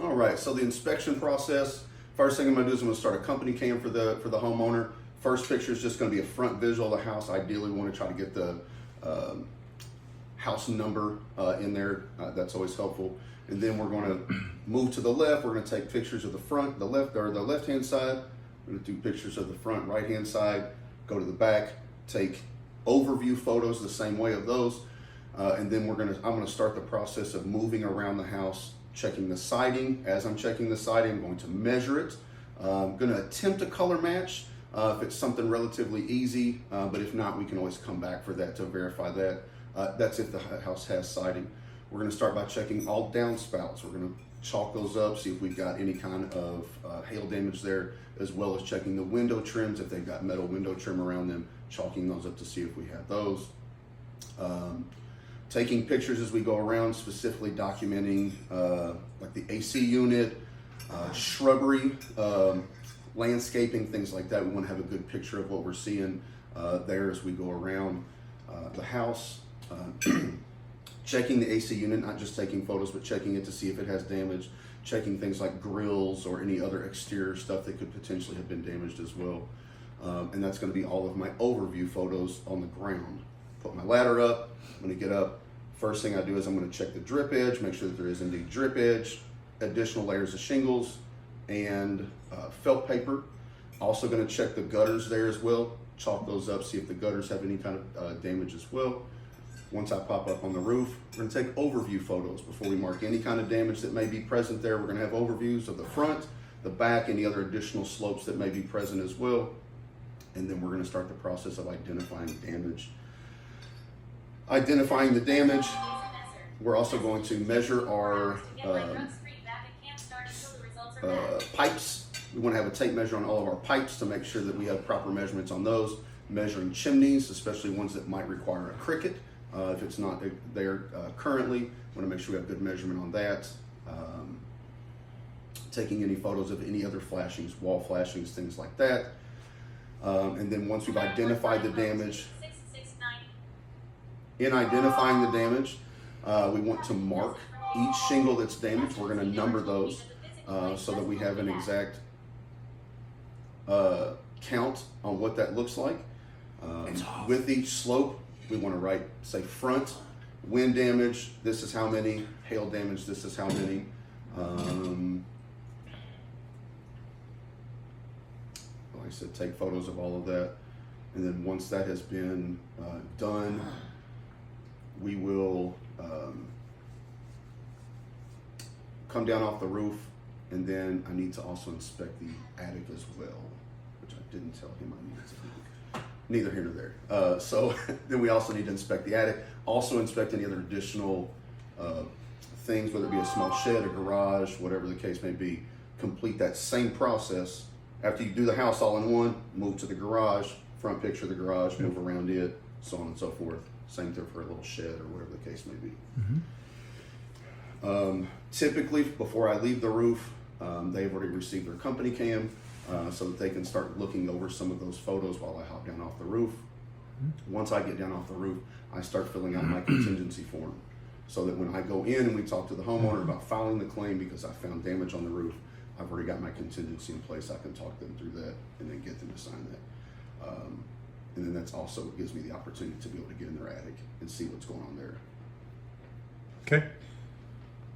All right, so the inspection process, first thing I'm gonna do is I'm gonna start a company cam for the homeowner. First picture is just gonna be a front visual of the house. Ideally, we wanna try to get the house number in there. That's always helpful. And then we're gonna move to the left. We're gonna take pictures of the front, the left-hand side. We're gonna do pictures of the front, right-hand side, go to the back, take overview photos the same way of those. And then I'm gonna start the process of moving around the house, checking the siding. As I'm checking the siding, I'm going to measure it. I'm gonna attempt a color match if it's something relatively easy, but if not, we can always come back for that to verify that. That's if the house has siding. We're gonna start by checking all downspouts. We're gonna chalk those up, see if we've got any kind of hail damage there, as well as checking the window trims. If they've got metal window trim around them, chalking those up to see if we have those. Taking pictures as we go around, specifically documenting like the AC unit, shrubbery, landscaping, things like that. We want to have a good picture of what we're seeing there as we go around the house. Checking the AC unit, not just taking photos, but checking it to see if it has damage. Checking things like grills or any other exterior stuff that could potentially have been damaged as well. And that's going to be all of my overview photos on the ground. Put my ladder up. I'm going to get up. First thing I do is I'm going to check the drip edge, make sure that there is indeed drip edge, additional layers of shingles, and felt paper. Also going to check the gutters there as well. Chalk those up, see if the gutters have any kind of damage as well. Once I pop up on the roof, we're going to take overview photos before we mark any kind of damage that may be present there. We're going to have overviews of the front, the back, any other additional slopes that may be present as well. And then we're going to start the process of identifying damage. Identifying the damage, we're also going to measure our pipes. We want to have a tape measure on all of our pipes to make sure that we have proper measurements on those. Measuring chimneys, especially ones that might require a cricket. If it's not there currently, want to make sure we have good measurement on that. Taking any photos of any other flashings, wall flashings, things like that. And then once we've identified the damage, in identifying the damage, we want to mark each shingle that's damaged. We're going to number those so that we have an exact count on what that looks like. With each slope, we want to write, say, front, wind damage, this is how many, hail damage, this is how many. Like I said, take photos of all of that. And then once that has been done, we will come down off the roof, and then I need to also inspect the attic as well, which I didn't tell him I needed to do. Neither here nor there. So then we also need to inspect the attic, also inspect any other additional things, whether it be a small shed, a garage, whatever the case may be. Complete that same process. After you do the house all in one, move to the garage, front picture of the garage, move around it, so on and so forth. Same thing for a little shed or whatever the case may be. Typically, before I leave the roof, they've already received their company cam so that they can start looking over some of those photos while I hop down off the roof. Once I get down off the roof, I start filling out my contingency form so that when I go in and we talk to the homeowner about filing the claim because I found damage on the roof, I've already got my contingency in place. I can talk them through that and then get them to sign that. And then that's also gives me the opportunity to be able to get in their attic and see what's going on there. Okay.